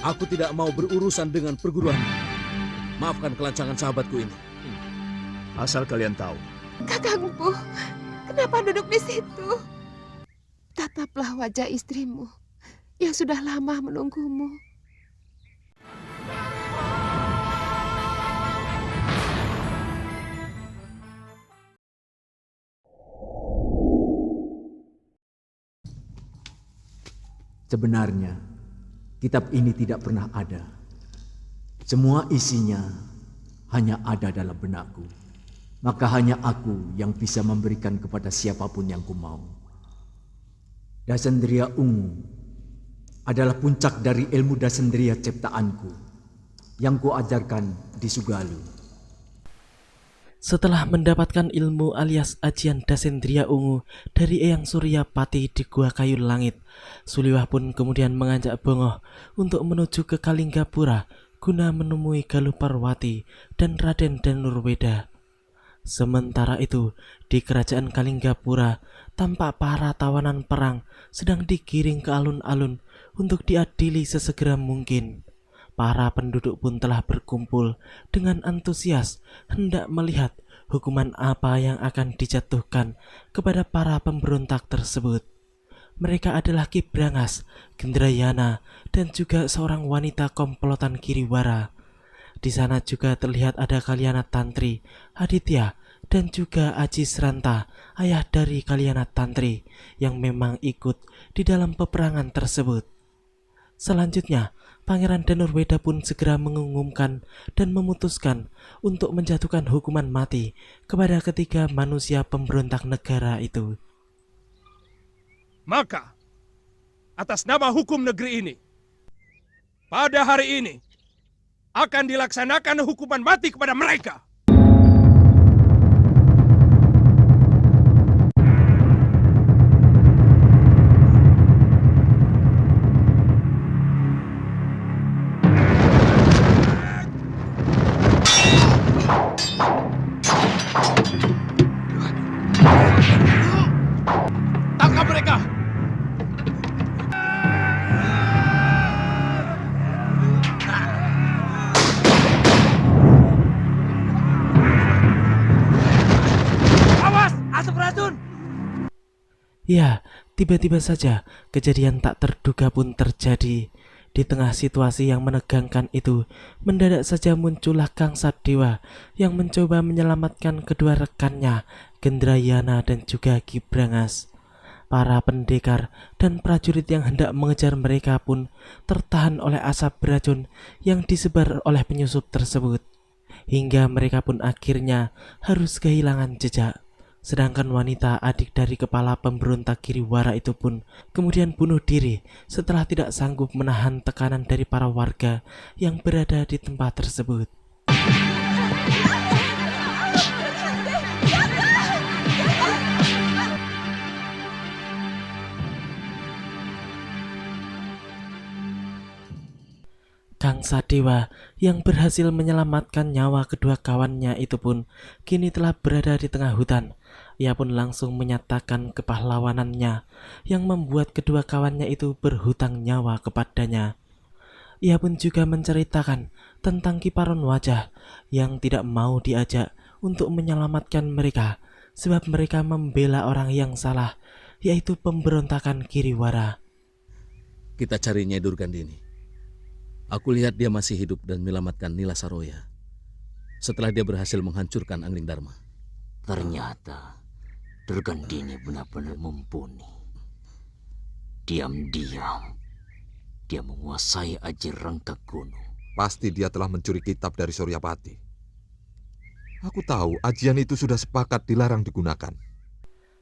Aku tidak mau berurusan dengan perguruan. Maafkan kelancangan sahabatku ini. Asal kalian tahu, Kakangku, kenapa duduk di situ? Tataplah wajah istrimu yang sudah lama menunggumu. Sebenarnya, kitab ini tidak pernah ada. Semua isinya hanya ada dalam benakku. Maka hanya aku yang bisa memberikan kepada siapapun yang kumau. Dasendria Ungu adalah puncak dari ilmu dasendria ciptaanku yang kuajarkan di Sugalu. Setelah mendapatkan ilmu alias ajian Dasendria Ungu dari Eyang Suryapati di Gua Kayu Langit, Suliwah pun kemudian mengajak Bongoh untuk menuju ke Kalinggapura guna menemui Galuh Parwati dan Raden Danurweda. Sementara itu, di kerajaan Kalinggapura, tampak para tawanan perang sedang digiring ke alun-alun untuk diadili sesegera mungkin. Para penduduk pun telah berkumpul dengan antusias hendak melihat hukuman apa yang akan dijatuhkan kepada para pemberontak tersebut. Mereka adalah Ki Brangas, Gendrayana, dan juga seorang wanita komplotan Kiriwara. Di sana juga terlihat ada Kalyana Tantri, Aditya, dan juga Aji Sranta, ayah dari Kalyana Tantri, yang memang ikut di dalam peperangan tersebut. Selanjutnya, Pangeran Danurweda pun segera mengumumkan dan memutuskan untuk menjatuhkan hukuman mati kepada ketiga manusia pemberontak negara itu. Maka, atas nama hukum negeri ini, pada hari ini, akan dilaksanakan hukuman mati kepada mereka. Tangkap mereka! Ya, tiba-tiba saja kejadian tak terduga pun terjadi. Di tengah situasi yang menegangkan itu, mendadak saja muncullah Kang Sadewa yang mencoba menyelamatkan kedua rekannya, Gendrayana dan juga Ki Brangas. Para pendekar dan prajurit yang hendak mengejar mereka pun tertahan oleh asap beracun yang disebar oleh penyusup tersebut, hingga mereka pun akhirnya harus kehilangan jejak. Sedangkan wanita adik dari kepala pemberontak Kiriwara itu pun kemudian bunuh diri setelah tidak sanggup menahan tekanan dari para warga yang berada di tempat tersebut. Kang Sadewa yang berhasil menyelamatkan nyawa kedua kawannya itu pun kini telah berada di tengah hutan. Ia pun langsung menyatakan kepahlawanannya yang membuat kedua kawannya itu berhutang nyawa kepadanya. Ia pun juga menceritakan tentang kiparon wajah yang tidak mau diajak untuk menyelamatkan mereka sebab mereka membela orang yang salah, yaitu pemberontakan Kiriwara. Kita cari Nyai Durgandini. Aku lihat dia masih hidup dan menyelamatkan Nila Saroya setelah dia berhasil menghancurkan Angling Dharma. Ternyata Durgandini benar-benar mumpuni. Diam-diam dia menguasai Aji Rangkagono. Pasti dia telah mencuri kitab dari Suryapati. Aku tahu ajian itu sudah sepakat dilarang digunakan.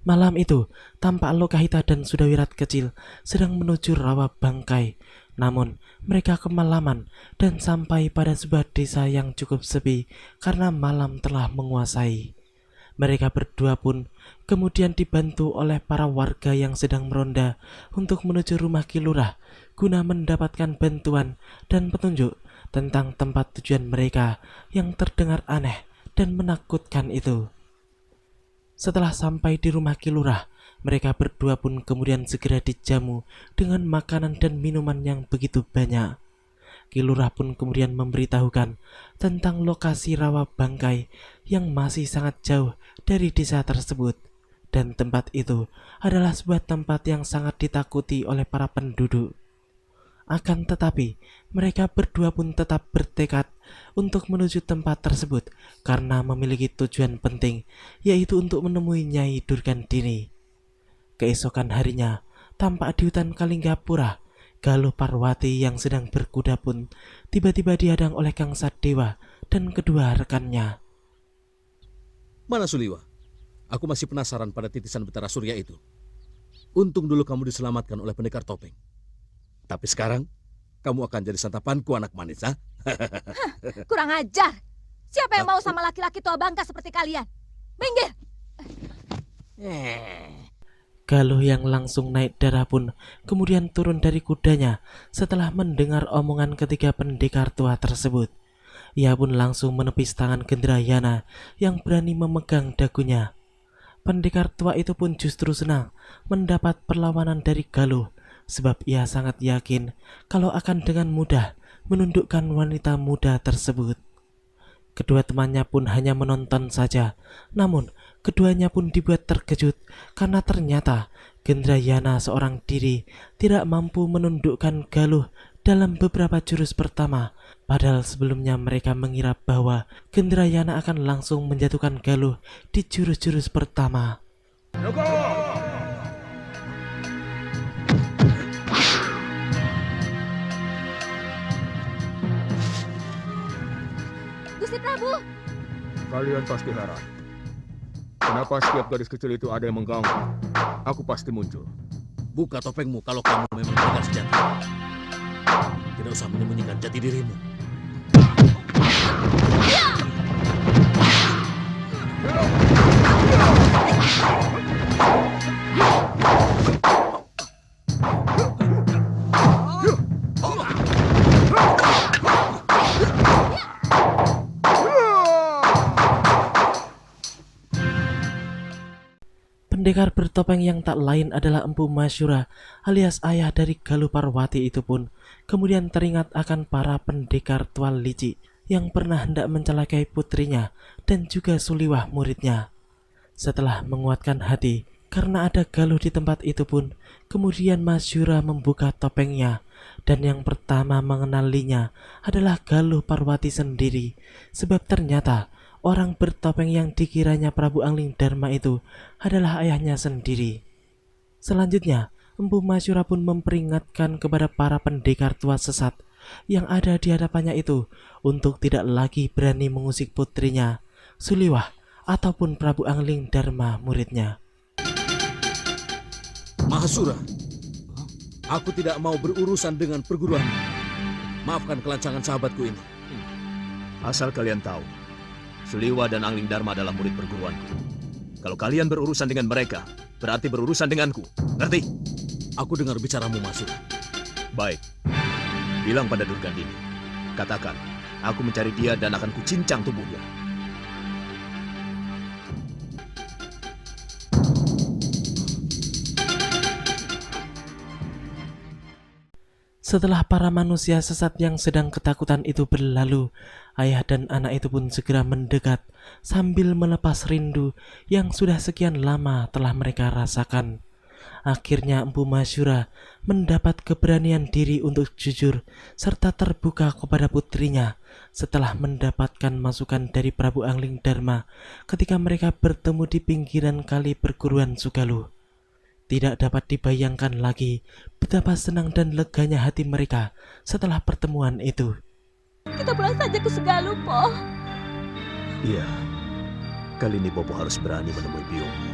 Malam itu, tampak Lokahita dan Sudawirat kecil sedang menuju rawa bangkai. Namun, mereka kemalaman dan sampai pada sebuah desa yang cukup sepi karena malam telah menguasai. Mereka berdua pun kemudian dibantu oleh para warga yang sedang meronda untuk menuju rumah Ki Lurah guna mendapatkan bantuan dan petunjuk tentang tempat tujuan mereka yang terdengar aneh dan menakutkan itu. Setelah sampai di rumah Ki Lurah, mereka berdua pun kemudian segera dijamu dengan makanan dan minuman yang begitu banyak. Ki Lurah pun kemudian memberitahukan tentang lokasi rawa bangkai yang masih sangat jauh dari desa tersebut. Dan tempat itu adalah sebuah tempat yang sangat ditakuti oleh para penduduk. Akan tetapi, mereka berdua pun tetap bertekad untuk menuju tempat tersebut karena memiliki tujuan penting, yaitu untuk menemui Nyai Durgandini. Keesokan harinya, tampak di hutan Kalinggapura, Galuh Parwati yang sedang berkuda pun tiba-tiba dihadang oleh Kang Sadewa dan kedua rekannya. Mana Suliwa? Aku masih penasaran pada titisan Betara Surya itu. Untung dulu kamu diselamatkan oleh pendekar topeng. Tapi sekarang, kamu akan jadi santapanku, anak manis, ha? Kurang ajar. Siapa yang mau sama laki-laki tua bangka seperti kalian? Minggir! Galuh yang langsung naik darah pun kemudian turun dari kudanya setelah mendengar omongan ketiga pendekar tua tersebut. Ia pun langsung menepis tangan Gendrayana yang berani memegang dagunya. Pendekar tua itu pun justru senang mendapat perlawanan dari Galuh, sebab ia sangat yakin kalau akan dengan mudah menundukkan wanita muda tersebut. Kedua temannya pun hanya menonton saja, namun keduanya pun dibuat terkejut karena ternyata Gendrayana seorang diri tidak mampu menundukkan Galuh dalam beberapa jurus pertama, padahal sebelumnya mereka mengira bahwa Gendrayana akan langsung menjatuhkan Galuh di jurus-jurus pertama. Gusti Prabu! Kalian pasti heran. Kenapa setiap gadis kecil itu ada yang mengganggu? Aku pasti muncul. Buka topengmu kalau kamu memang pendekar sejati. Tidak usah menyembunyikan jati dirimu. Pendekar bertopeng yang tak lain adalah Empu Masyura alias ayah dari Galuh Parwati itu pun kemudian teringat akan para pendekar tua licik yang pernah hendak mencelakai putrinya dan juga Suliwah muridnya. Setelah menguatkan hati karena ada Galuh di tempat itu pun, kemudian Masyura membuka topengnya dan yang pertama mengenalinya adalah Galuh Parwati sendiri, sebab ternyata orang bertopeng yang dikiranya Prabu Angling Dharma itu adalah ayahnya sendiri. Selanjutnya, Empu Masyura pun memperingatkan kepada para pendekar tua sesat yang ada di hadapannya itu untuk tidak lagi berani mengusik putrinya, Suliwah, ataupun Prabu Angling Dharma muridnya. Mahasura, aku tidak mau berurusan dengan perguruan. Maafkan kelancangan sahabatku ini. Asal kalian tahu, Suliwa dan Angling Dharma adalah murid perguruanku. Kalau kalian berurusan dengan mereka, berarti berurusan denganku. Ngerti? Aku dengar bicaramu, Mahasura. Baik. Bilang pada Durgandini. Katakan, aku mencari dia dan akan kucincang tubuhnya. Setelah para manusia sesat yang sedang ketakutan itu berlalu, ayah dan anak itu pun segera mendekat sambil melepas rindu yang sudah sekian lama telah mereka rasakan. Akhirnya Empu Masyura mendapat keberanian diri untuk jujur serta terbuka kepada putrinya setelah mendapatkan masukan dari Prabu Angling Dharma ketika mereka bertemu di pinggiran kali perguruan Sugaluh. Tidak dapat dibayangkan lagi betapa senang dan leganya hati mereka setelah pertemuan itu. Kita pulang saja ke Sugaluh, Po. Iya, kali ini Bopo harus berani menemui biungmu.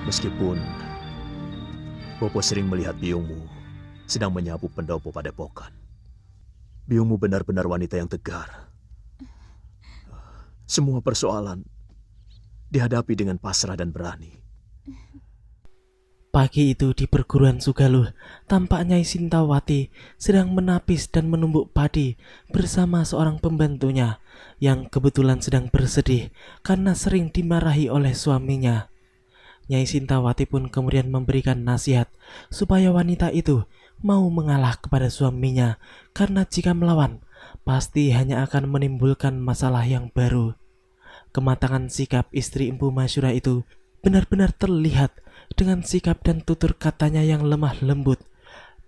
Meskipun Bopo sering melihat biungmu sedang menyapu pendopo padepokan. Biungmu benar-benar wanita yang tegar. Semua persoalan dihadapi dengan pasrah dan berani. Pagi itu di perguruan Sugaluh, tampak Nyai Sintawati sedang menapis dan menumbuk padi bersama seorang pembantunya yang kebetulan sedang bersedih karena sering dimarahi oleh suaminya. Nyai Sintawati pun kemudian memberikan nasihat supaya wanita itu mau mengalah kepada suaminya, karena jika melawan, pasti hanya akan menimbulkan masalah yang baru. Kematangan sikap istri Empu Masyurah itu benar-benar terlihat dengan sikap dan tutur katanya yang lemah lembut.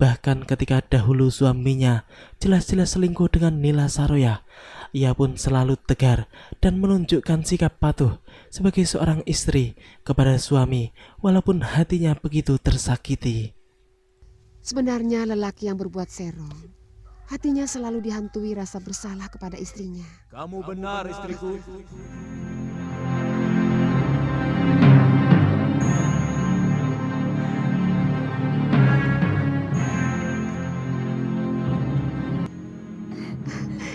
Bahkan ketika dahulu suaminya jelas-jelas selingkuh dengan Nila Saroya, ia pun selalu tegar dan menunjukkan sikap patuh sebagai seorang istri kepada suami walaupun hatinya begitu tersakiti. Sebenarnya lelaki yang berbuat serong, hatinya selalu dihantui rasa bersalah kepada istrinya. Kamu benar, istriku.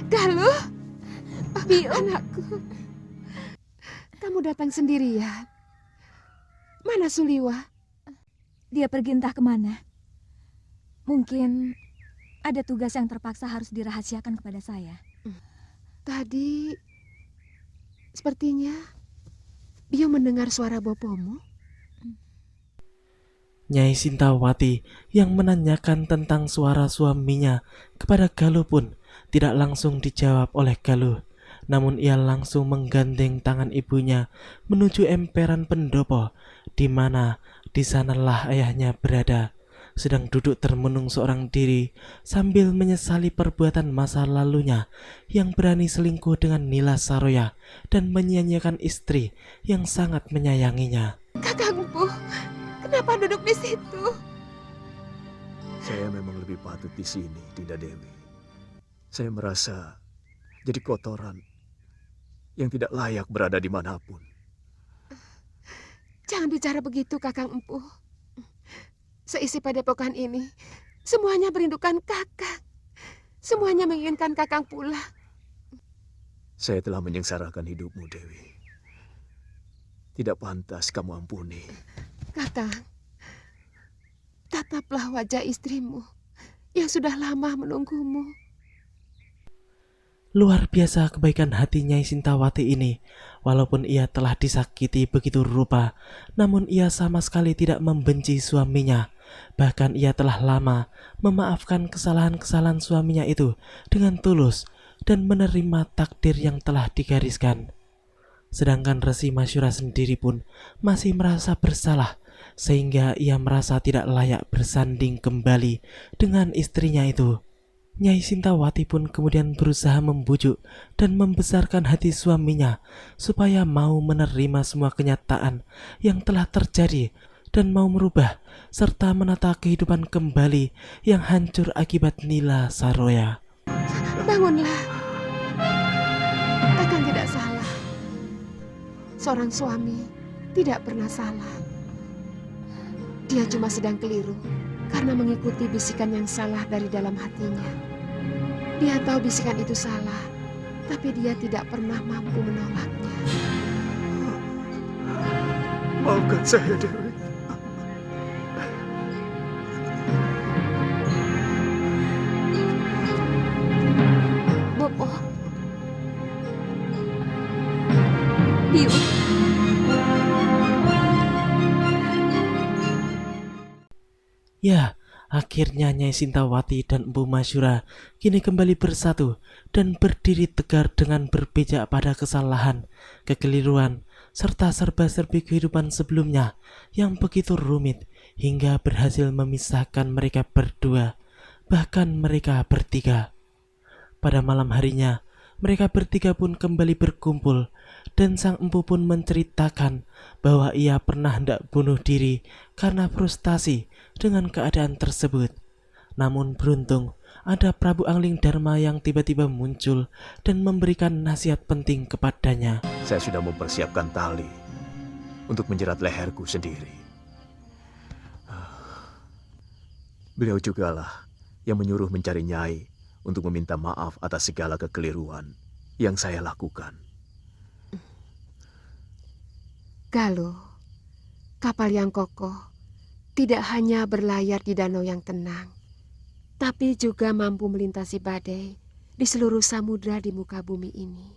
Galuh, anakku, kamu datang sendirian. Mana Suliwa? Dia pergi entah kemana. Mungkin ada tugas yang terpaksa harus dirahasiakan kepada saya. Tadi sepertinya dia mendengar suara bopomu. Nyai Sintawati yang menanyakan tentang suara suaminya kepada Galuh pun tidak langsung dijawab oleh Galuh, namun ia langsung menggandeng tangan ibunya menuju emperan pendopo, di mana di sanalah ayahnya berada, sedang duduk termenung seorang diri sambil menyesali perbuatan masa lalunya yang berani selingkuh dengan Nila Saroya dan menyia-nyiakan istri yang sangat menyayanginya. Kakangku, kenapa duduk di situ? Saya memang lebih patut di sini, Dinda Dewi. Saya merasa jadi kotoran yang tidak layak berada dimanapun. Jangan bicara begitu, Kakang Empu. Seisi padepokan ini, semuanya merindukan Kakang. Semuanya menginginkan Kakang pulang. Saya telah menyengsarakan hidupmu, Dewi. Tidak pantas kamu ampuni. Kakang, tataplah wajah istrimu yang sudah lama menunggumu. Luar biasa kebaikan hati Nyai Sintawati ini. Walaupun ia telah disakiti begitu rupa, namun ia sama sekali tidak membenci suaminya. Bahkan ia telah lama memaafkan kesalahan-kesalahan suaminya itu dengan tulus dan menerima takdir yang telah digariskan. Sedangkan Resi Masyurah sendiri pun masih merasa bersalah, sehingga ia merasa tidak layak bersanding kembali dengan istrinya itu. Nyai Sintawati pun kemudian berusaha membujuk dan membesarkan hati suaminya supaya mau menerima semua kenyataan yang telah terjadi dan mau merubah serta menata kehidupan kembali yang hancur akibat Nila Saroya. Bangunlah. Kakang tidak salah. Seorang suami tidak pernah salah. Dia cuma sedang keliru karena mengikuti bisikan yang salah dari dalam hatinya. Dia tahu bisikan itu salah, tapi dia tidak pernah mampu menolaknya. Maafkan saya, Dewi. Bopo. Biu. Ya, akhirnya Nyai Sintawati dan Empu Masyurah kini kembali bersatu dan berdiri tegar dengan berpijak pada kesalahan, kekeliruan, serta serba-serbi kehidupan sebelumnya yang begitu rumit hingga berhasil memisahkan mereka berdua, bahkan mereka bertiga. Pada malam harinya, mereka bertiga pun kembali berkumpul dan sang empu pun menceritakan bahwa ia pernah hendak bunuh diri karena frustasi dengan keadaan tersebut. Namun beruntung ada Prabu Angling Dharma yang tiba-tiba muncul dan memberikan nasihat penting kepadanya. Saya sudah mempersiapkan tali untuk menjerat leherku sendiri. Beliau jugalah yang menyuruh mencari Nyai untuk meminta maaf atas segala kekeliruan yang saya lakukan. Galuh, kapal yang kokoh tidak hanya berlayar di danau yang tenang, tapi juga mampu melintasi badai di seluruh samudra di muka bumi ini.